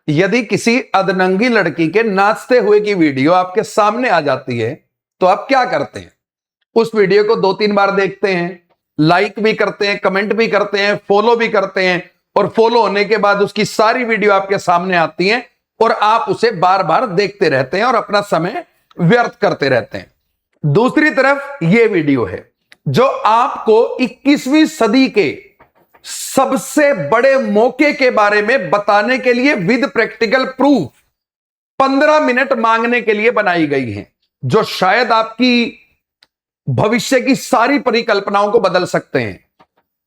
यदि किसी अधनंगी लड़की के नाचते हुए की वीडियो आपके सामने आ जाती है तो आप क्या करते हैं? उस वीडियो को 2-3 बार देखते हैं, लाइक भी करते हैं, कमेंट भी करते हैं, फॉलो भी करते हैं, और फॉलो होने के बाद उसकी सारी वीडियो आपके सामने आती हैं और आप उसे बार बार देखते रहते हैं और अपना समय व्यर्थ करते रहते हैं। दूसरी तरफ यह वीडियो है जो आपको 21वीं सदी के सबसे बड़े मौके के बारे में बताने के लिए विद प्रैक्टिकल प्रूफ 15 मिनट मांगने के लिए बनाई गई है, जो शायद आपकी भविष्य की सारी परिकल्पनाओं को बदल सकते हैं।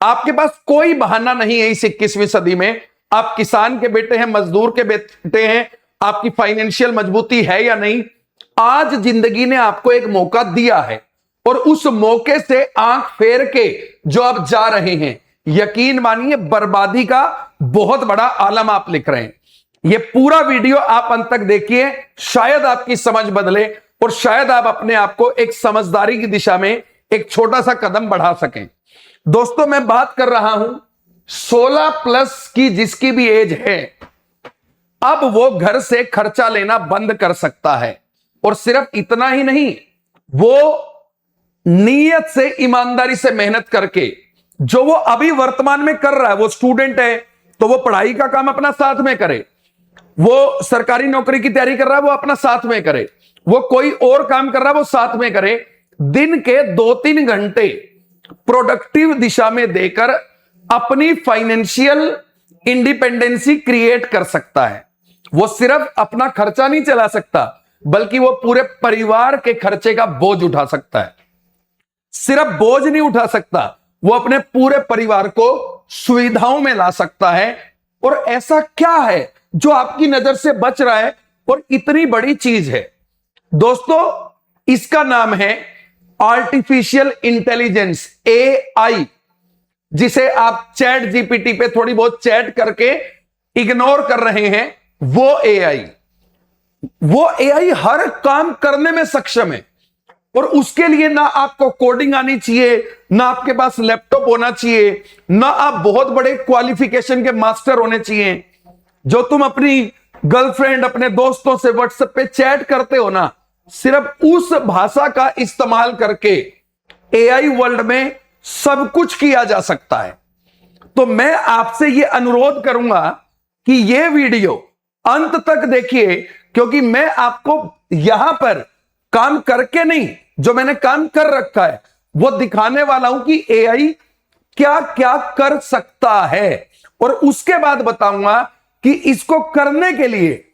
आपके पास कोई बहाना नहीं है इस 21वीं सदी में। आप किसान के बेटे हैं, मजदूर के बेटे हैं, आपकी फाइनेंशियल मजबूती है या नहीं, आज जिंदगी ने आपको एक मौका दिया है और उस मौके से आंख फेर के जो आप जा रहे हैं, यकीन मानिए बर्बादी का बहुत बड़ा आलम आप लिख रहे हैं। यह पूरा वीडियो आप अंत तक देखिए, शायद आपकी समझ बदले और शायद आप अपने आप को एक समझदारी की दिशा में एक छोटा सा कदम बढ़ा सकें। दोस्तों, मैं बात कर रहा हूं 16 प्लस की जिसकी भी एज है, अब वो घर से खर्चा लेना बंद कर सकता है। और सिर्फ इतना ही नहीं, वो नीयत से, ईमानदारी से मेहनत करके जो वो अभी वर्तमान में कर रहा है, वो स्टूडेंट है तो वो पढ़ाई का काम अपना साथ में करे, वो सरकारी नौकरी की तैयारी कर रहा है वो अपना साथ में करे, वो कोई और काम कर रहा है वो साथ में करे, दिन के 2-3 घंटे प्रोडक्टिव दिशा में देकर अपनी फाइनेंशियल इंडिपेंडेंसी क्रिएट कर सकता है। वो सिर्फ अपना खर्चा नहीं चला सकता, बल्कि वो पूरे परिवार के खर्चे का बोझ उठा सकता है। सिर्फ बोझ नहीं उठा सकता, वो अपने पूरे परिवार को सुविधाओं में ला सकता है। और ऐसा क्या है जो आपकी नजर से बच रहा है और इतनी बड़ी चीज है? दोस्तों, इसका नाम है आर्टिफिशियल इंटेलिजेंस, AI, जिसे आप चैट जीपीटी पे थोड़ी बहुत चैट करके इग्नोर कर रहे हैं। वो AI हर काम करने में सक्षम है और उसके लिए ना आपको कोडिंग आनी चाहिए, ना आपके पास लैपटॉप होना चाहिए, ना आप बहुत बड़े क्वालिफिकेशन के मास्टर होने चाहिए। जो तुम अपनी गर्लफ्रेंड, अपने दोस्तों से व्हाट्सएप पे चैट करते हो ना, सिर्फ उस भाषा का इस्तेमाल करके AI वर्ल्ड में सब कुछ किया जा सकता है। तो मैं आपसे यह अनुरोध करूंगा कि यह वीडियो अंत तक देखिए, क्योंकि मैं आपको यहां पर काम करके नहीं, जो मैंने काम कर रखा है वो दिखाने वाला हूं कि AI क्या क्या कर सकता है, और उसके बाद बताऊंगा कि इसको करने के लिए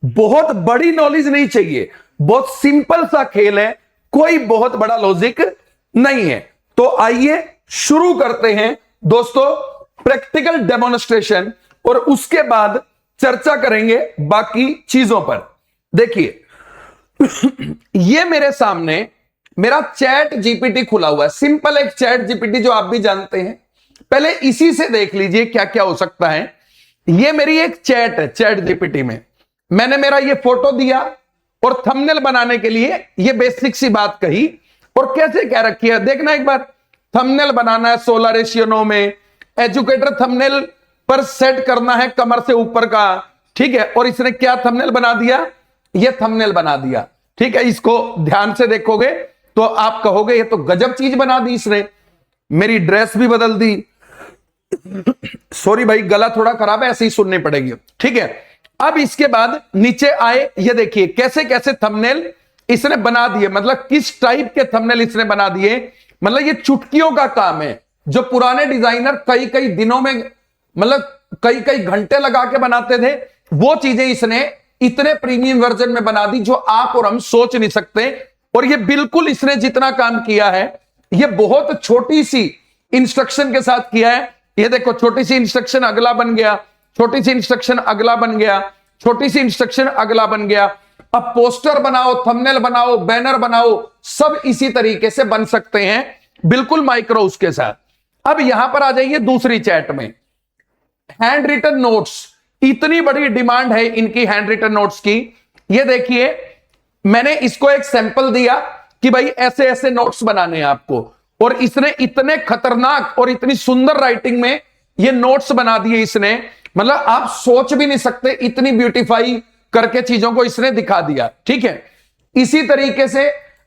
बहुत बड़ी नॉलेज नहीं चाहिए, बहुत सिंपल सा खेल है, कोई बहुत बड़ा लॉजिक नहीं है। तो आइए शुरू करते हैं दोस्तों प्रैक्टिकल डेमोन्स्ट्रेशन, और उसके बाद चर्चा करेंगे बाकी चीजों पर। देखिए, ये मेरे सामने मेरा चैट जीपीटी खुला हुआ है, सिंपल एक चैट जीपीटी जो आप भी जानते हैं। पहले इसी से देख लीजिए क्या क्या हो सकता है। ये मेरी एक चैट है, चैट जीपीटी में मैंने मेरा ये फोटो दिया और थंबनेल बनाने के लिए ये बेसिक सी बात कही, और कैसे क्या रखी है देखना एक बार। थंबनेल बनाना है 16:9 में, एजुकेटर थंबनेल पर सेट करना है कमर से ऊपर का, ठीक है। और इसने क्या थंबनेल बना दिया, ये थंबनेल बना दिया, ठीक है। इसको ध्यान से देखोगे तो आप कहोगे ये तो गजब चीज बना दी इसने, मेरी ड्रेस भी बदल दी। सॉरी भाई, गला थोड़ा खराब है, ऐसे ही सुननी पड़ेगी, ठीक है। अब इसके बाद नीचे आए, ये देखिए कैसे कैसे थंबनेल इसने बना दिए, मतलब किस टाइप के थंबनेल इसने बना दिए। मतलब ये चुटकियों का काम है, जो पुराने डिजाइनर कई कई दिनों में, मतलब कई कई घंटे लगा के बनाते थे, वो चीजें इसने इतने प्रीमियम वर्जन में बना दी जो आप और हम सोच नहीं सकते। और ये बिल्कुल इसने जितना काम किया है, ये बहुत छोटी सी इंस्ट्रक्शन के साथ किया है। ये देखो, छोटी सी इंस्ट्रक्शन अगला बन गया, छोटी सी इंस्ट्रक्शन अगला बन गया, छोटी सी इंस्ट्रक्शन अगला बन गया। अब पोस्टर बनाओ, थंबनेल बनाओ, बैनर बनाओ, सब इसी तरीके से बन सकते हैं, बिल्कुल माइक्रो उसके साथ। अब यहां पर आ जाइए दूसरी चैट में, हैंड रिटन नोट्स। इतनी बड़ी डिमांड है इनकी हैंड रिटन नोट्स की। ये देखिए, मैंने इसको एक सैंपल दिया कि भाई ऐसे ऐसे नोट्स बनाने हैं आपको, और इसने इतने खतरनाक और इतनी सुंदर राइटिंग में ये नोट्स बना दिए इसने। मतलब आप सोच भी नहीं सकते, इतनी ब्यूटीफाई करके चीजों को इसने दिखा दिया। ठीक है, इसी तरीके से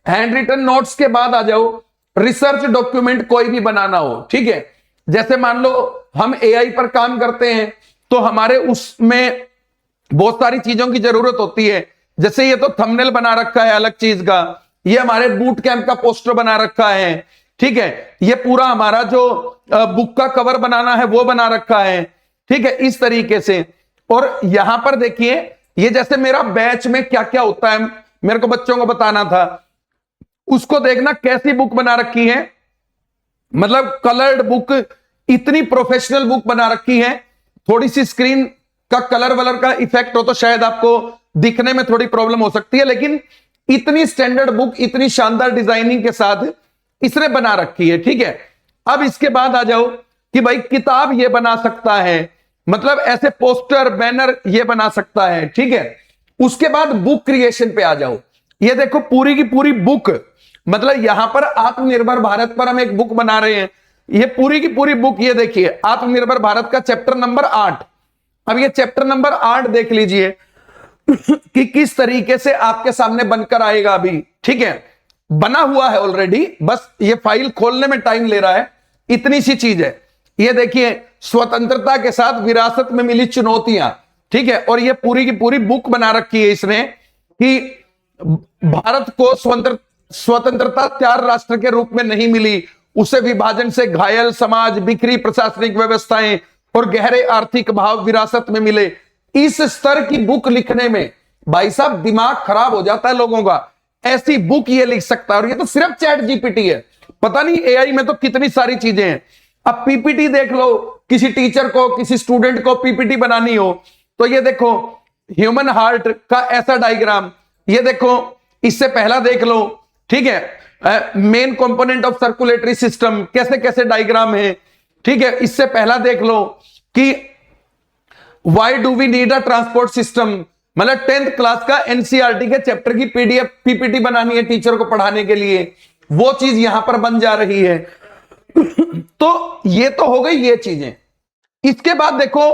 हैंड रिटन नोट्स के बाद आ जाओ, रिसर्च डॉक्यूमेंट कोई भी बनाना हो। ठीक है, जैसे मान लो हम एआई पर काम करते हैं तो हमारे उसमें बहुत सारी चीजों की जरूरत होती है। जैसे ये तो थंबनेल बना रखा है अलग चीज का, ये हमारे बूट कैंप का पोस्टर बना रखा है। ठीक है, ये पूरा हमारा जो बुक का कवर बनाना है वो बना रखा है। ठीक है, इस तरीके से। और यहां पर देखिए, ये जैसे मेरा बैच में क्या क्या होता है मेरे को बच्चों को बताना था, उसको देखना कैसी बुक बना रखी है, मतलब कलर्ड बुक, इतनी प्रोफेशनल बुक बना रखी है। थोड़ी सी स्क्रीन का कलर वलर का इफेक्ट हो तो शायद आपको दिखने में थोड़ी प्रॉब्लम हो सकती है, लेकिन इतनी स्टैंडर्ड बुक, इतनी शानदार डिजाइनिंग के साथ इसने बना रखी है। ठीक है, अब इसके बाद आ जाओ कि भाई किताब ये बना सकता है, मतलब ऐसे पोस्टर बैनर ये बना सकता है। ठीक है, उसके बाद बुक क्रिएशन पे आ जाओ। ये देखो पूरी की पूरी बुक, मतलब यहां पर आत्मनिर्भर भारत पर हम एक बुक बना रहे हैं। ये पूरी की पूरी बुक, ये देखिए आत्मनिर्भर भारत का चैप्टर नंबर 8। अब ये चैप्टर नंबर 8 देख लीजिए कि किस तरीके से आपके सामने बनकर आएगा अभी। ठीक है, बना हुआ है ऑलरेडी, बस ये फाइल खोलने में टाइम ले रहा है, इतनी सी चीज है। ये देखिए, स्वतंत्रता के साथ विरासत में मिली चुनौतियां। ठीक है, और ये पूरी की पूरी बुक बना रखी है इसने कि भारत को स्वतंत्रता 4 राष्ट्र के रूप में नहीं मिली, उसे विभाजन से घायल समाज, बिखरी प्रशासनिक व्यवस्थाएं और गहरे आर्थिक भाव विरासत में मिले। इस स्तर की बुक लिखने में भाई साहब दिमाग खराब हो जाता है लोगों का। ऐसी बुक ये लिख सकता है, और ये तो सिर्फ चैट जीपीटी है, पता नहीं एआई में तो कितनी सारी चीजें हैं। अब पीपीटी देख लो, किसी टीचर को, किसी स्टूडेंट को पीपीटी बनानी हो तो ये देखो ह्यूमन हार्ट का ऐसा डायग्राम, ये देखो इससे पहला देख लो। ठीक है, main component of circulatory system, कैसे कैसे डायग्राम है। ठीक है, इससे पहला देख लो कि why do we need a transport system, मतलब 10th क्लास का एनसीईआरटी के चैप्टर की पीडीएफ पीपीटी बनानी है टीचर को पढ़ाने के लिए, वो चीज यहां पर बन जा रही है। तो ये तो हो गई ये चीजें। इसके बाद देखो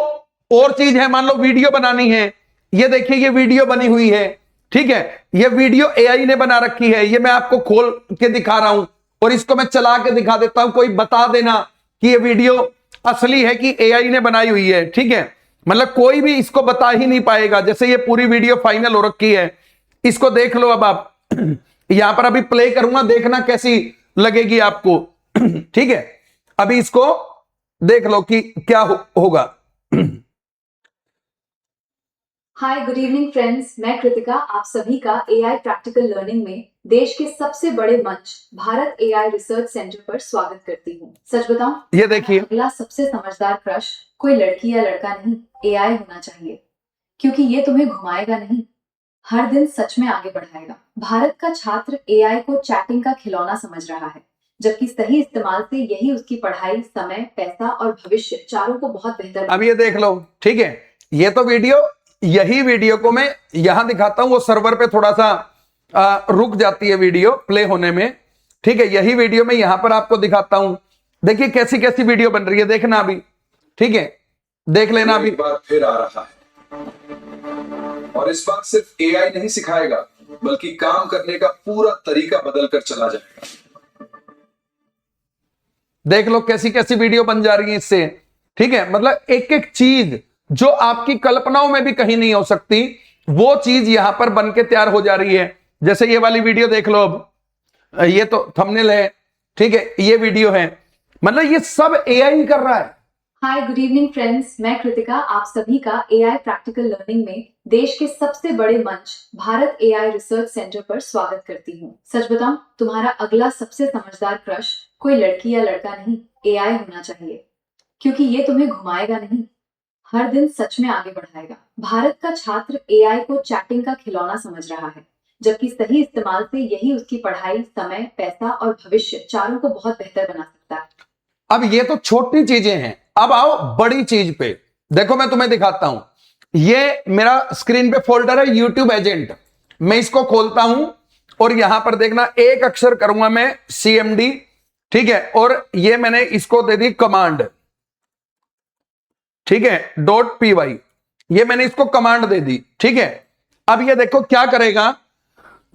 और चीज है, मान लो वीडियो बनानी है, ये देखिए ये वीडियो बनी हुई है। ठीक है, ये वीडियो एआई ने बना रखी है, ये मैं आपको खोल के दिखा रहा हूं और इसको मैं चला के दिखा देता हूं, कोई बता देना कि ये वीडियो असली है कि एआई ने बनाई हुई है। ठीक है, मतलब कोई भी इसको बता ही नहीं पाएगा। जैसे ये पूरी वीडियो फाइनल हो रखी है, इसको देख लो। अब आप यहां पर अभी प्ले करूंगा, देखना कैसी लगेगी आपको। ठीक है, अभी इसको देख लो कि क्या होगा। हाय, गुड इवनिंग फ्रेंड्स, मैं कृतिका आप सभी का एआई प्रैक्टिकल लर्निंग में देश के सबसे बड़े मंच भारत एआई रिसर्च सेंटर पर स्वागत करती हूँ। सच बताऊं, ये देखिए अगला सबसे समझदार क्रश कोई लड़की या लड़का नहीं, एआई होना चाहिए, क्योंकि ये तुम्हें घुमाएगा नहीं, हर दिन सच में आगे बढ़ाएगा। भारत का छात्र एआई को चैटिंग का खिलौना समझ रहा है, जबकि सही इस्तेमाल से यही उसकी पढ़ाई, समय, पैसा और भविष्य चारों को बहुत बेहतर। अब ये देख लो। ठीक है, ये तो वीडियो, यही वीडियो को मैं यहां दिखाता हूं, वो सर्वर पे थोड़ा सा रुक जाती है वीडियो प्ले होने में। ठीक है, यही वीडियो मैं यहां पर आपको दिखाता हूं। देखिए कैसी कैसी वीडियो बन रही है, देखना अभी। ठीक है, देख लेना अभी। एक बार फिर आ रहा है, और इस बार सिर्फ एआई नहीं सिखाएगा, बल्कि काम करने का पूरा तरीका बदल कर चला जाएगा। देख लो कैसी कैसी वीडियो बन जा रही है इससे। ठीक है, मतलब एक एक चीज जो आपकी कल्पनाओं में भी कहीं नहीं हो सकती, वो चीज यहां पर बन के तैयार हो जा रही है। जैसे ये वाली वीडियो देख लो, अब ये तो थंबनेल है। ठीक है, ये वीडियो है, मतलब ये सब एआई कर रहा है। हाय, गुड इवनिंग फ्रेंड्स, मैं कृतिका आप सभी का एआई प्रैक्टिकल लर्निंग में देश के सबसे बड़े मंच भारत एआई रिसर्च सेंटर पर स्वागत करती हूँ। सच बताऊं, तुम्हारा अगला सबसे समझदार क्रश कोई लड़की या लड़का नहीं, एआई होना चाहिए, क्योंकि ये तुम्हें घुमाएगा नहीं, हर दिन सच में आगे बढ़ाएगा। भारत का छात्र एआई को चैटिंग का खिलौना समझ रहा है, जबकि सही इस्तेमाल से यही उसकी पढ़ाई, समय, पैसा और भविष्य चारों को बहुत बेहतर बना सकता है। अब ये तो छोटी चीजें हैं, अब आओ बड़ी चीज पे। देखो मैं तुम्हें दिखाता हूं, ये मेरा स्क्रीन पे फोल्डर है यूट्यूब एजेंट, मैं इसको खोलता हूं और यहां पर देखना एक अक्षर करूंगा मैं CMD। ठीक है, और ये मैंने इसको दे दी कमांड। ठीक है, .py, ये मैंने इसको कमांड दे दी। ठीक है, अब ये देखो क्या करेगा,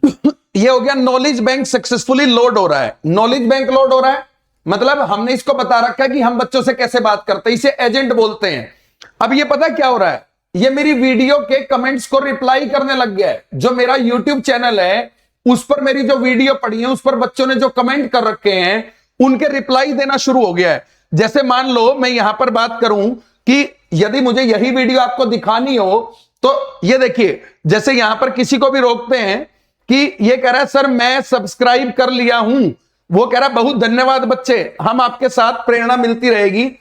ये हो गया नॉलेज बैंक सक्सेसफुली लोड हो रहा है। नॉलेज बैंक लोड हो रहा है मतलब हमने इसको बता रखा है कि हम बच्चों से कैसे बात करते हैं, इसे एजेंट बोलते हैं। अब ये पता क्या हो रहा है, ये मेरी वीडियो के कमेंट्स को रिप्लाई करने लग गया है। जो मेरा यूट्यूब चैनल है उस पर मेरी जो वीडियो पड़ी है उस पर बच्चों ने जो कमेंट कर रखे हैं उनके रिप्लाई देना शुरू हो गया है। जैसे मान लो मैं यहां पर बात करूं कि यदि मुझे यही वीडियो आपको दिखानी हो तो ये देखिए, जैसे यहां पर किसी को भी रोकते हैं कि ये कह रहा है सर मैं सब्सक्राइब कर लिया हूं, वो कह रहा है बहुत धन्यवाद बच्चे, हम आपके साथ, प्रेरणा मिलती रहेगी।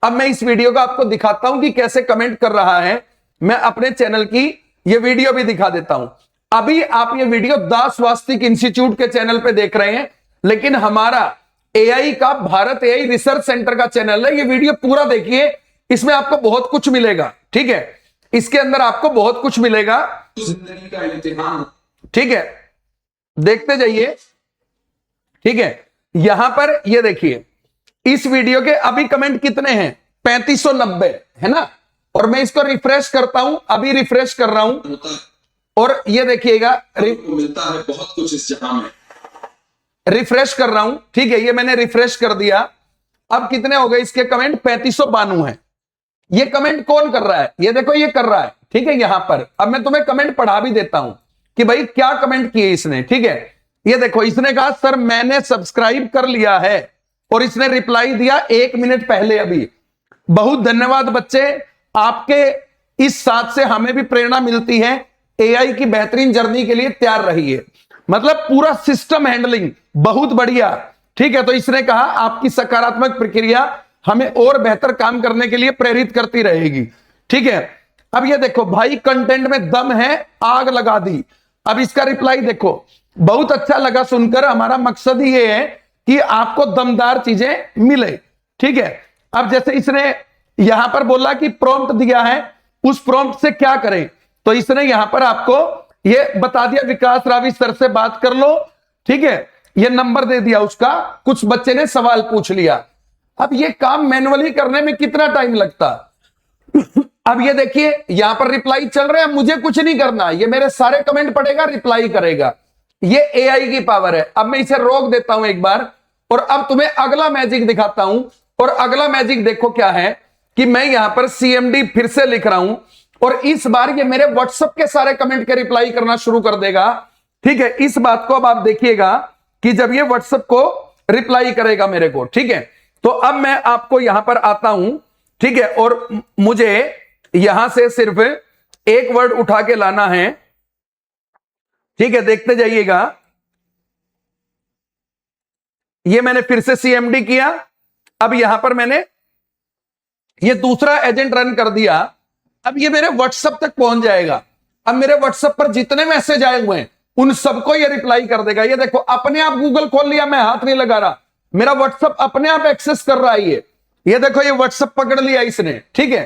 अब मैं इस वीडियो को आपको दिखाता हूं कि कैसे कमेंट कर रहा है। मैं अपने चैनल की ये वीडियो भी दिखा देता हूं। अभी आप ये वीडियो दास वास्तिक इंस्टीट्यूट के चैनल पे देख रहे हैं, लेकिन हमारा एआई का भारत एआई रिसर्च सेंटर का चैनल है। ये वीडियो पूरा देखिए, इसमें आपको बहुत कुछ मिलेगा। ठीक है, इसके अंदर आपको बहुत कुछ मिलेगा, जिंदगी का इम्तिहान। ठीक है, देखते जाइए। ठीक है, यहां पर ये देखिए, इस वीडियो के अभी कमेंट कितने हैं, 3590 है ना। और मैं इसको रिफ्रेश करता हूं, अभी रिफ्रेश कर रहा हूं और ये देखिएगा मिलता है बहुत कुछ इस जहां में। रिफ्रेश कर रहा हूं। ठीक है, ये मैंने रिफ्रेश कर दिया। अब कितने हो गए इसके कमेंट, 3592 है। ये कमेंट कौन कर रहा है, ये देखो ये कर रहा है। ठीक है, यहां पर अब मैं तुम्हें कमेंट पढ़ा भी देता हूं कि भाई क्या कमेंट किए इसने। ठीक है, ये देखो, इसने कहा सर मैंने सब्सक्राइब कर लिया है और इसने रिप्लाई दिया 1 मिनट पहले अभी। बहुत धन्यवाद बच्चे, आपके इस साथ से हमें भी प्रेरणा मिलती है, एआई की बेहतरीन जर्नी के लिए तैयार रहिए। मतलब पूरा सिस्टम हैंडलिंग बहुत बढ़िया। ठीक है, तो इसने कहा आपकी सकारात्मक प्रक्रिया हमें और बेहतर काम करने के लिए प्रेरित करती रहेगी। ठीक है, अब ये देखो भाई कंटेंट में दम है, आग लगा दी। अब इसका रिप्लाई देखो, बहुत अच्छा लगा सुनकर, हमारा मकसद ही ये है कि आपको दमदार चीजें मिले। ठीक है, अब जैसे इसने यहां पर बोला कि प्रॉम्प्ट दिया है, उस प्रॉम्प्ट से क्या करें, तो इसने यहां पर आपको ये बता दिया, विकास रावी सर से बात कर लो। ठीक है, ये नंबर दे दिया उसका, कुछ बच्चे ने सवाल पूछ लिया। अब ये काम मैनुअली करने में कितना टाइम लगता। अब ये देखिए यहां पर रिप्लाई चल रहे हैं, मुझे कुछ नहीं करना, ये मेरे सारे कमेंट पढ़ेगा, रिप्लाई करेगा। ये एआई की पावर है। अब मैं इसे रोक देता हूं एक बार और अब तुम्हें अगला मैजिक दिखाता हूं। और अगला मैजिक देखो क्या है कि मैं यहां पर सीएमडी फिर से लिख रहा हूं और इस बार ये मेरे व्हाट्सएप के सारे कमेंट के रिप्लाई करना शुरू कर देगा। ठीक है, इस बात को अब आप देखिएगा कि जब ये व्हाट्सएप को रिप्लाई करेगा मेरे को। ठीक है, तो अब मैं आपको यहां पर आता हूं। ठीक है, और मुझे यहां से सिर्फ एक वर्ड उठा के लाना है। ठीक है, देखते जाइएगा। ये मैंने फिर से सीएमडी किया। अब यहां पर मैंने ये दूसरा एजेंट रन कर दिया। अब ये मेरे व्हाट्सएप तक पहुंच जाएगा। अब मेरे व्हाट्सएप पर जितने मैसेज आए हुए हैं उन सबको ये रिप्लाई कर देगा। ये देखो अपने आप गूगल खोल लिया, मैं हाथ नहीं लगा रहा, मेरा व्हाट्सएप अपने आप एक्सेस कर रहा है। ये देखो ये व्हाट्सएप पकड़ लिया इसने। ठीक है,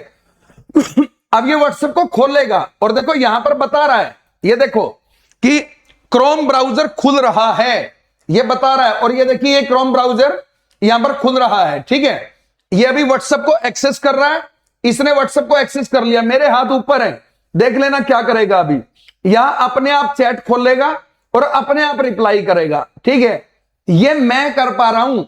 अब ये व्हाट्सएप को खोलेगा और देखो यहां पर बता रहा है, ये देखो कि क्रोम ब्राउजर खुल रहा है, ये बता रहा है। और ये देखिए ये क्रोम ब्राउजर यहां पर खुल रहा है। ठीक है, ये अभी व्हाट्सएप को एक्सेस कर रहा है, इसने व्हाट्सएप को एक्सेस कर लिया, मेरे हाथ ऊपर है। देख लेना क्या करेगा, अभी यहां अपने आप चैट खोलेगा और अपने आप रिप्लाई करेगा। ठीक है, ये मैं कर पा रहा हूं,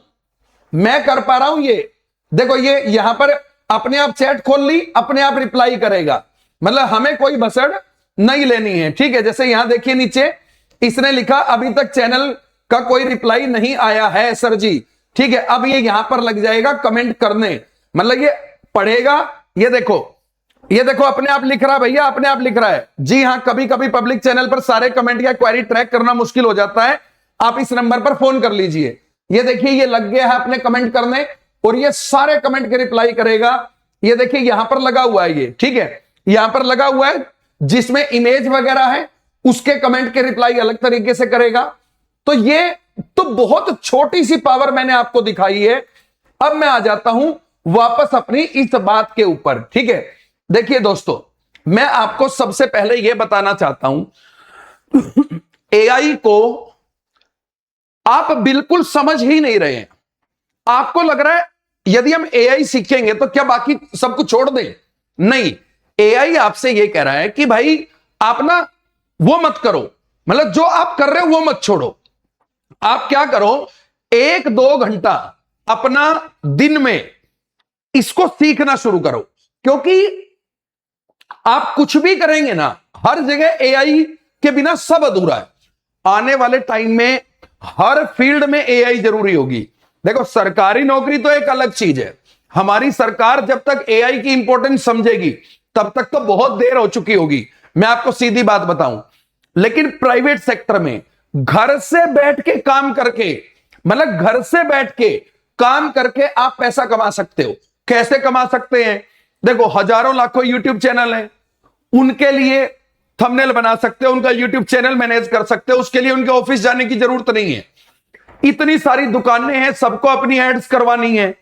मैं कर पा रहा हूं। ये देखो ये यहां पर अपने आप चैट खोल ली, अपने आप रिप्लाई करेगा। मतलब हमें कोई भसड़ नहीं लेनी है। ठीक है, जैसे यहां देखिए नीचे इसने लिखा अभी तक चैनल का कोई रिप्लाई नहीं आया है सर जी। ठीक है, अब ये यहां पर लग जाएगा कमेंट करने, मतलब ये पढ़ेगा। ये देखो अपने आप लिख रहा है भैया, अपने आप लिख रहा है। जी हां, कभी कभी पब्लिक चैनल पर सारे कमेंट या क्वेरी ट्रैक करना मुश्किल हो जाता है, आप इस नंबर पर फोन कर लीजिए। ये देखिए ये लग गया है अपने कमेंट करने और ये सारे कमेंट के रिप्लाई करेगा। ये देखिए यहां पर लगा हुआ है ये। ठीक है, यहां पर लगा हुआ है जिसमें इमेज वगैरह है, उसके कमेंट के रिप्लाई अलग तरीके से करेगा। तो ये तो बहुत छोटी सी पावर मैंने आपको दिखाई है। अब मैं आ जाता हूं वापस अपनी इस बात के ऊपर। ठीक है, देखिए दोस्तों, मैं आपको सबसे पहले यह बताना चाहता हूं एआई को आप बिल्कुल समझ ही नहीं रहे हैं। आपको लग रहा है यदि हम एआई सीखेंगे तो क्या बाकी सब कुछ छोड़ दें, नहीं, एआई आपसे ये कह रहा है कि भाई आप ना वो मत करो, मतलब जो आप कर रहे हो वो मत छोड़ो। आप क्या करो, 1-2 घंटा अपना दिन में इसको सीखना शुरू करो, क्योंकि आप कुछ भी करेंगे ना, हर जगह एआई के बिना सब अधूरा है। आने वाले टाइम में हर फील्ड में एआई जरूरी होगी। देखो, सरकारी नौकरी तो एक अलग चीज है, हमारी सरकार जब तक एआई की इंपॉर्टेंस समझेगी तब तक तो बहुत देर हो चुकी होगी, मैं आपको सीधी बात बताऊं। लेकिन प्राइवेट सेक्टर में घर से बैठ के काम करके, मतलब घर से बैठ के काम करके आप पैसा कमा सकते हो। कैसे कमा सकते हैं? देखो, हजारों लाखों यूट्यूब चैनल हैं, उनके लिए थंबनेल बना सकते हो, उनका यूट्यूब चैनल मैनेज कर सकते हो, उसके लिए उनके ऑफिस जाने की जरूरत नहीं है। इतनी सारी दुकानें हैं, सबको अपनी एड्स करवानी है,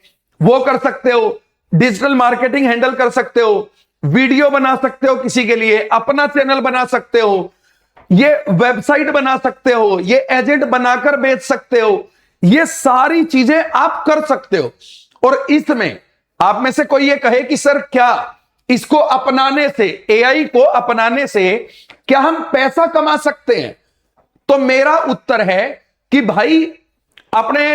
वो कर सकते हो। डिजिटल मार्केटिंग हैंडल कर सकते हो, वीडियो बना सकते हो, किसी के लिए अपना चैनल बना सकते हो, ये वेबसाइट बना सकते हो, ये एजेंट बनाकर बेच सकते हो, ये सारी चीजें आप कर सकते हो। और इसमें आप में से कोई ये कहे कि सर क्या इसको अपनाने से, एआई को अपनाने से क्या हम पैसा कमा सकते हैं? तो मेरा उत्तर है कि भाई, अपने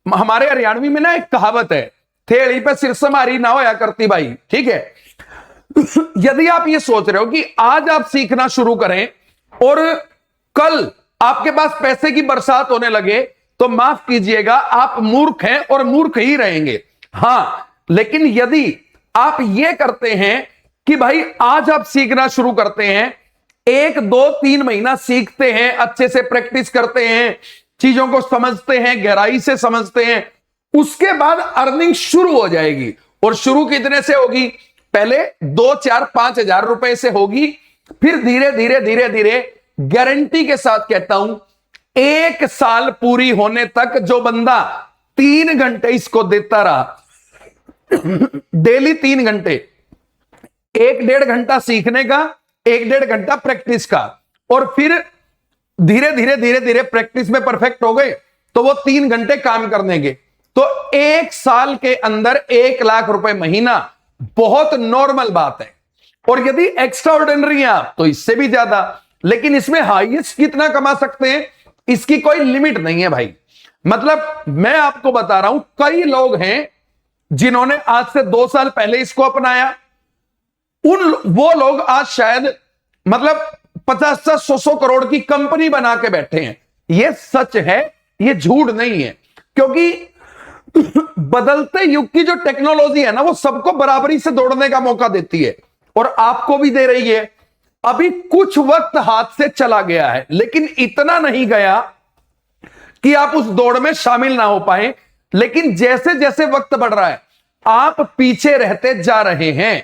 हमारे हरियाणवी में ना एक कहावत है, थेली पे सिर समारी ना होया करती भाई, ठीक है। यदि आप ये सोच रहे हो कि आज आप सीखना शुरू करें और कल आपके पास पैसे की बरसात होने लगे, तो माफ कीजिएगा, आप मूर्ख हैं और मूर्ख ही रहेंगे। हां, लेकिन यदि आप ये करते हैं कि भाई आज आप सीखना शुरू करते हैं, 1-2-3 महीना सीखते हैं, अच्छे से प्रैक्टिस करते हैं, चीजों को समझते हैं, गहराई से समझते हैं, उसके बाद अर्निंग शुरू हो जाएगी। और शुरू कितने से होगी? पहले 2-4-5 हजार रुपए से होगी, फिर धीरे धीरे धीरे धीरे, गारंटी के साथ कहता हूं, 1 साल पूरी होने तक जो बंदा 3 घंटे इसको देता रहा, डेली 3 घंटे, 1-1.5 घंटा सीखने का, 1-1.5 घंटा प्रैक्टिस का, और फिर धीरे धीरे धीरे धीरे प्रैक्टिस में परफेक्ट हो गए तो वो 3 घंटे काम करने के, तो 1 साल के अंदर 1 लाख रुपए महीना बहुत नॉर्मल बात है। और यदि एक्स्ट्रा ऑर्डिनरी है आप तो इससे भी ज्यादा, लेकिन इसमें हाईएस्ट कितना कमा सकते हैं इसकी कोई लिमिट नहीं है भाई। मतलब मैं आपको बता रहा हूं, कई लोग हैं जिन्होंने आज से 2 साल पहले इसको अपनाया, वो लोग आज शायद मतलब 50-100 करोड़ की कंपनी बना के बैठे हैं। ये सच है, ये झूठ नहीं है, क्योंकि बदलते युग की जो टेक्नोलॉजी है ना, वो सबको बराबरी से दौड़ने का मौका देती है, और आपको भी दे रही है। अभी कुछ वक्त हाथ से चला गया है, लेकिन इतना नहीं गया कि आप उस दौड़ में शामिल ना हो पाए। लेकिन जैसे जैसे वक्त बढ़ रहा है, आप पीछे रहते जा रहे हैं।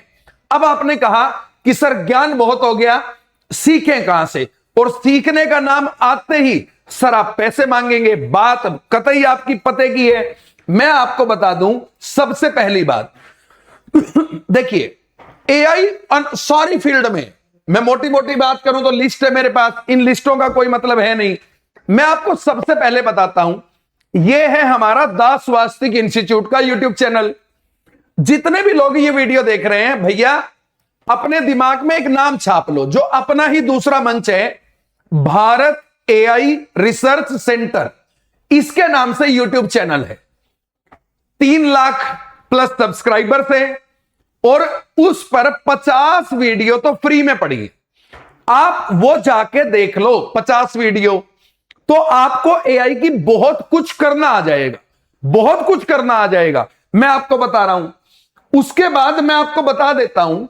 अब आपने कहा कि सर ज्ञान बहुत हो गया, सीखें कहां से? और सीखने का नाम आते ही सर आप पैसे मांगेंगे, बात कतई आपकी पते की है। मैं आपको बता दूं, सबसे पहली बात देखिए, एआई सारी फील्ड में, मैं मोटी मोटी बात करूं तो लिस्ट है मेरे पास, इन लिस्टों का कोई मतलब है नहीं। मैं आपको सबसे पहले बताता हूं, यह है हमारा दास स्वास्तिक इंस्टीट्यूट का यूट्यूब चैनल। जितने भी लोग ये वीडियो देख रहे हैं भैया, अपने दिमाग में एक नाम छाप लो, जो अपना ही दूसरा मंच है, भारत एआई रिसर्च सेंटर, इसके नाम से यूट्यूब चैनल है। 3 लाख प्लस सब्सक्राइबर्स है, और उस पर 50 वीडियो तो फ्री में पड़ी है। आप वो जाके देख लो 50 वीडियो, तो आपको एआई की बहुत कुछ करना आ जाएगा, बहुत कुछ करना आ जाएगा, मैं आपको बता रहा हूं। उसके बाद मैं आपको बता देता हूं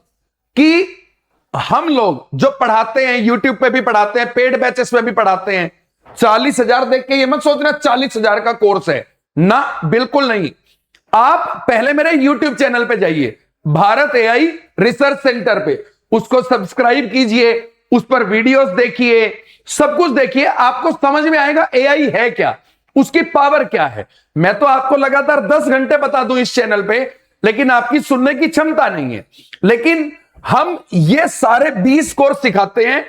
कि हम लोग जो पढ़ाते हैं, यूट्यूब पे भी पढ़ाते हैं, पेड बैचेस पे भी पढ़ाते हैं। 40,000 देख के ये मत सोचना 40,000 का कोर्स है ना, बिल्कुल नहीं। आप पहले मेरे यूट्यूब चैनल पे जाइए, भारत एआई रिसर्च सेंटर पे, उसको सब्सक्राइब कीजिए, उस पर वीडियोस देखिए, सब कुछ देखिए, आपको समझ में आएगा एआई है क्या, उसकी पावर क्या है। मैं तो आपको लगातार 10 घंटे बता दूं इस चैनल पे, लेकिन आपकी सुनने की क्षमता नहीं है। लेकिन हम ये सारे 20 कोर्स सिखाते हैं,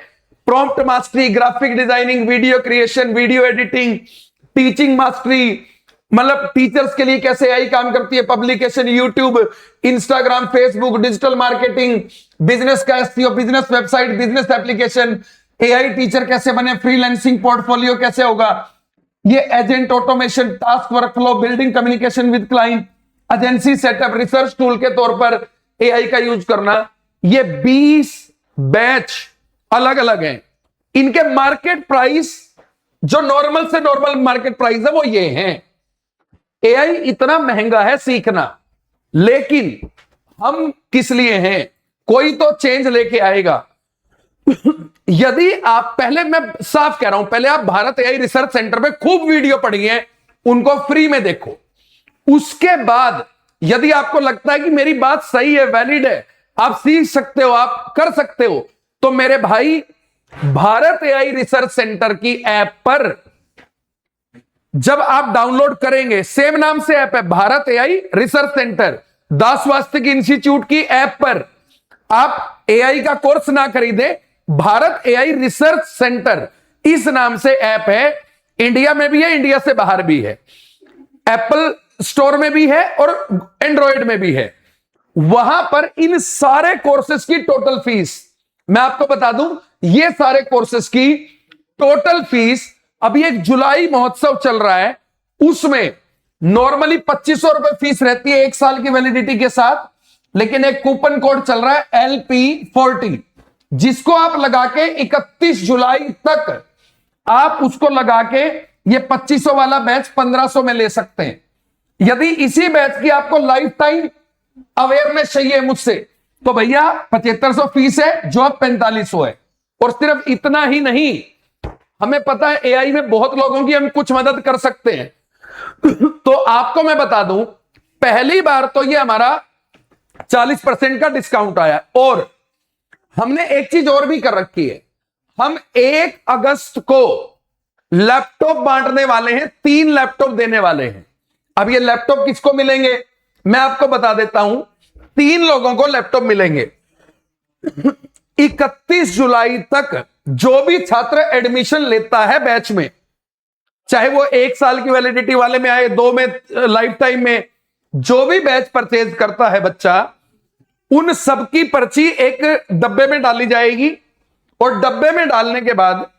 prompt mastery, graphic designing, video creation, video editing, teaching mastery, मतलब टीचर्स के लिए कैसे एआई काम करती है, publication, YouTube, Instagram, Facebook, digital marketing, business का SEO, business website, business application, AI teacher कैसे बने, फ्रीलांसिंग पोर्टफोलियो कैसे होगा, ये agent automation, task workflow, building communication with client, agency setup, research tool के तौर पर एआई का यूज करना। ये 20 बैच अलग अलग हैं। इनके मार्केट प्राइस जो नॉर्मल से नॉर्मल मार्केट प्राइस है वो ये हैं। एआई इतना महंगा है सीखना, लेकिन हम किस लिए हैं? कोई तो चेंज लेके आएगा। यदि आप पहले, मैं साफ कह रहा हूं, पहले आप भारत एआई रिसर्च सेंटर पे खूब वीडियो पढ़िए, उनको फ्री में देखो। उसके बाद यदि आपको लगता है कि मेरी बात सही है, वैलिड है, आप सीख सकते हो, आप कर सकते हो, तो मेरे भाई भारत एआई रिसर्च सेंटर की ऐप पर जब आप डाउनलोड करेंगे, सेम नाम से ऐप है, भारत एआई रिसर्च सेंटर, दास वास्तिक इंस्टीट्यूट की ऐप पर आप एआई का कोर्स ना खरीदे, भारत एआई रिसर्च सेंटर इस नाम से ऐप है। इंडिया में भी है, इंडिया से बाहर भी है, एप्पल स्टोर में भी है और एंड्रॉयड में भी है। वहां पर इन सारे कोर्सेज की टोटल फीस मैं आपको बता दूं, ये सारे कोर्सेज की टोटल फीस, अभी एक जुलाई महोत्सव चल रहा है, उसमें नॉर्मली 2500 रुपए फीस रहती है 1 साल की वैलिडिटी के साथ, लेकिन एक कूपन कोड चल रहा है LP40, जिसको आप लगा के 31 जुलाई तक आप उसको लगा के ये 2500 वाला बैच 1500 में ले सकते हैं। यदि इसी बैच की आपको लाइफ टाइम अवेयरनेस चाहिए मुझसे, तो भैया 7500 फीस है, जो अब 4500 है। और सिर्फ इतना ही नहीं, हमें पता है एआई में बहुत लोगों की हम कुछ मदद कर सकते हैं। तो आपको मैं बता दूं, पहली बार तो ये हमारा 40% का डिस्काउंट आया, और हमने एक चीज और भी कर रखी है, हम 1 अगस्त को लैपटॉप बांटने वाले हैं, 3 लैपटॉप देने वाले हैं। अब ये लैपटॉप किसको मिलेंगे मैं आपको बता देता हूं, 3 लोगों को लैपटॉप मिलेंगे। 31 जुलाई तक जो भी छात्र एडमिशन लेता है बैच में, चाहे वो 1 साल की वैलिडिटी वाले में आए, 2 में, लाइफ टाइम में, जो भी बैच परचेज करता है बच्चा, उन सबकी पर्ची एक डब्बे में डाली जाएगी, और डब्बे में डालने के बाद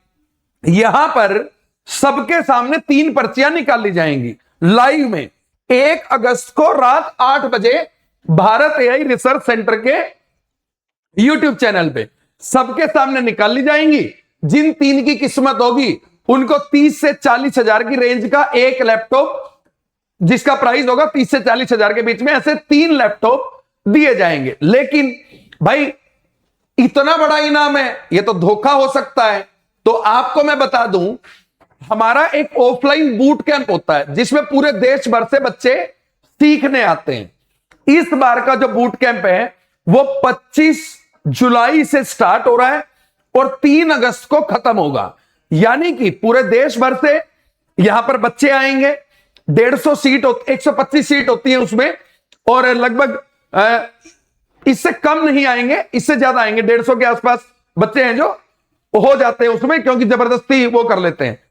यहां पर सबके सामने 3 पर्चियां निकाली जाएंगी लाइव में। 1 अगस्त को रात 8 बजे भारत एआई रिसर्च सेंटर के यूट्यूब चैनल पे सबके सामने निकाली जाएंगी। जिन 3 की किस्मत होगी उनको 30 से 40 हजार की रेंज का एक लैपटॉप, जिसका प्राइस होगा 30 से 40 हजार के बीच में, ऐसे 3 लैपटॉप दिए जाएंगे। लेकिन भाई इतना बड़ा इनाम है, यह तो धोखा हो सकता है। तो आपको मैं बता दूं, हमारा एक ऑफलाइन बूट कैंप होता है जिसमें पूरे देश भर से बच्चे सीखने आते हैं। इस बार का जो बूट कैंप है वो 25 जुलाई से स्टार्ट हो रहा है और 3 अगस्त को खत्म होगा। यानी कि पूरे देश भर से यहां पर बच्चे आएंगे। 150 सीट 125 सीट होती है उसमें, और लगभग इससे कम नहीं आएंगे, इससे ज्यादा आएंगे। 150 के आसपास बच्चे हैं जो हो जाते हैं उसमें, क्योंकि जबरदस्ती वो कर लेते हैं।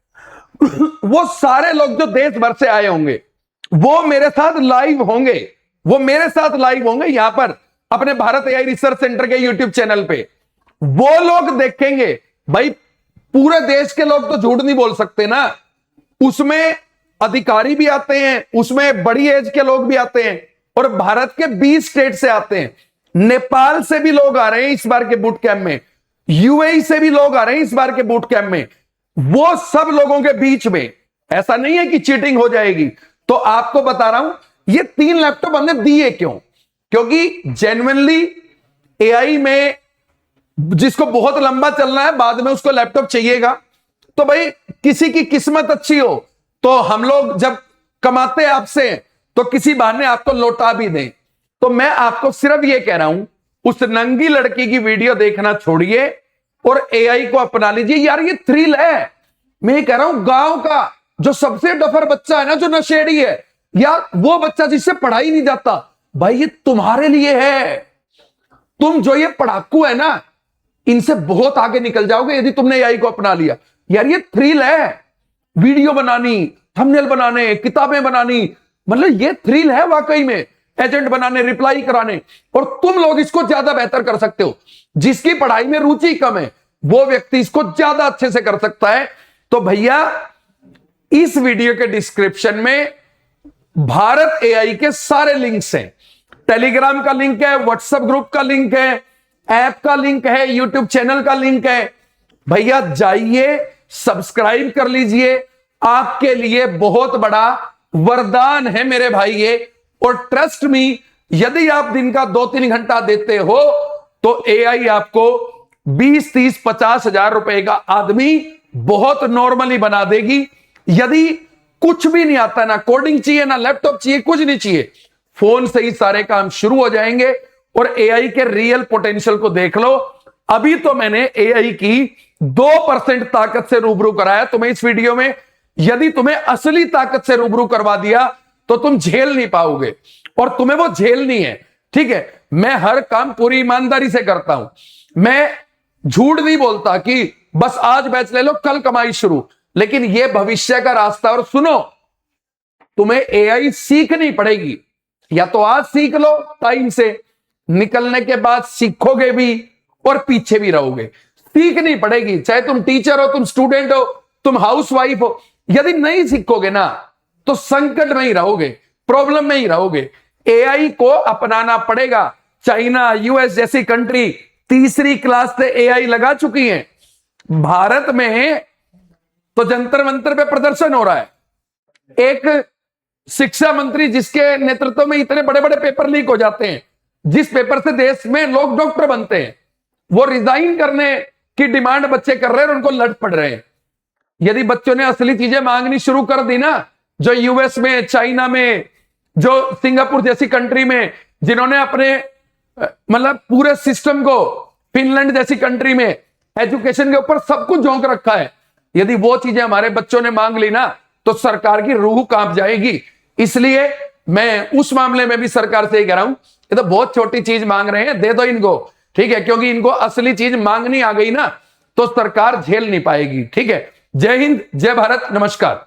वो सारे लोग जो देश भर से आए होंगे वो मेरे साथ लाइव होंगे, यहां पर अपने भारत एआई रिसर्च सेंटर के यूट्यूब चैनल पे। वो लोग देखेंगे। भाई पूरे देश के लोग तो झूठ नहीं बोल सकते ना, उसमें अधिकारी भी आते हैं, उसमें बड़ी एज के लोग भी आते हैं, और भारत के 20 स्टेट से आते हैं। नेपाल से भी लोग आ रहे हैं इस बार के बूट कैंप में, यूएई से भी लोग आ रहे हैं इस बार के बूट कैंप में। वो सब लोगों के बीच में ऐसा नहीं है कि चीटिंग हो जाएगी। तो आपको बता रहा हूं, ये 3 लैपटॉप हमने दिए क्यों? क्योंकि जेन्युइनली एआई में जिसको बहुत लंबा चलना है, बाद में उसको लैपटॉप चाहिएगा। तो भाई किसी की किस्मत अच्छी हो तो हम लोग जब कमाते आपसे तो किसी बहाने आपको लौटा भी दें। तो मैं आपको सिर्फ ये कह रहा हूं, उस नंगी लड़की की वीडियो देखना छोड़िए और एआई को अपना लीजिए। यार ये थ्रिल है। मैं ये कह रहा हूं, गांव का जो सबसे डफर बच्चा है ना, जो नशेड़ी है, यार वो बच्चा जिससे पढ़ाई नहीं जाता, भाई ये तुम्हारे लिए है। तुम जो ये पढ़ाकू है ना, इनसे बहुत आगे निकल जाओगे यदि तुमने एआई को अपना लिया। यार ये थ्रिल है। वीडियो बनानी, थंबनेल बनाने, किताबें बनानी, मतलब ये थ्रिल है वाकई में, एजेंट बनाने, रिप्लाई कराने, और तुम लोग इसको ज्यादा बेहतर कर सकते हो। जिसकी पढ़ाई में रुचि कम है वो व्यक्ति इसको ज्यादा अच्छे से कर सकता है। तो भैया इस वीडियो के डिस्क्रिप्शन में भारत एआई के सारे लिंक्स हैं। टेलीग्राम का लिंक है, व्हाट्सएप ग्रुप का लिंक है, ऐप का लिंक है, यूट्यूब चैनल का लिंक है। भैया जाइए, सब्सक्राइब कर लीजिए, आपके लिए बहुत बड़ा वरदान है मेरे भाई ये। और ट्रस्ट मी, यदि आप दिन का 2-3 घंटा देते हो तो एआई आपको 20, 30, 50 हजार रुपए का आदमी बहुत नॉर्मली बना देगी। यदि कुछ भी नहीं आता, ना कोडिंग चाहिए, ना लैपटॉप चाहिए, कुछ नहीं चाहिए, फोन से ही सारे काम शुरू हो जाएंगे। और एआई के रियल पोटेंशियल को देख लो। अभी तो मैंने एआई की 2% ताकत से रूबरू कराया तुम्हें इस वीडियो में। यदि तुम्हें असली ताकत से रूबरू करवा दिया तो तुम झेल नहीं पाओगे, और तुम्हें वो झेलनी है। ठीक है, मैं हर काम पूरी ईमानदारी से करता हूं, मैं झूठ नहीं बोलता कि बस आज बैच ले लो कल कमाई शुरू, लेकिन यह भविष्य का रास्ता। और सुनो, तुम्हें एआई सीखनी पड़ेगी, या तो आज सीख लो टाइम से, निकलने के बाद सीखोगे भी और पीछे भी रहोगे। सीखनी पड़ेगी, चाहे तुम टीचर हो, तुम स्टूडेंट हो, तुम हाउसवाइफ हो। यदि नहीं सीखोगे ना तो संकट में ही रहोगे, प्रॉब्लम में ही रहोगे। एआई को अपनाना पड़ेगा। चाइना, यूएस जैसी कंट्री 3री क्लास से एआई लगा चुकी हैं। भारत में तो जंतर मंतर पे प्रदर्शन हो रहा है। एक शिक्षा मंत्री जिसके नेतृत्व में इतने बड़े बड़े पेपर लीक हो जाते हैं, जिस पेपर से देश में लोग डॉक्टर बनते हैं, वो रिजाइन करने की डिमांड बच्चे कर रहे हैं और उनको लट पड़ रहे हैं। यदि बच्चों ने असली चीजें मांगनी शुरू कर दी ना, जो यूएस में, चाइना में, जो सिंगापुर जैसी कंट्री में, जिन्होंने अपने मतलब पूरे सिस्टम को, फिनलैंड जैसी कंट्री में एजुकेशन के ऊपर सब कुछ झोंक रखा है, यदि वो चीजें हमारे बच्चों ने मांग ली ना तो सरकार की रूह कांप जाएगी। इसलिए मैं उस मामले में भी सरकार से ही कह रहा हूं, ये तो बहुत छोटी चीज मांग रहे हैं, दे दो इनको। ठीक है, क्योंकि इनको असली चीज मांगनी आ गई ना तो सरकार झेल नहीं पाएगी। ठीक है, जय हिंद, जय भारत, नमस्कार।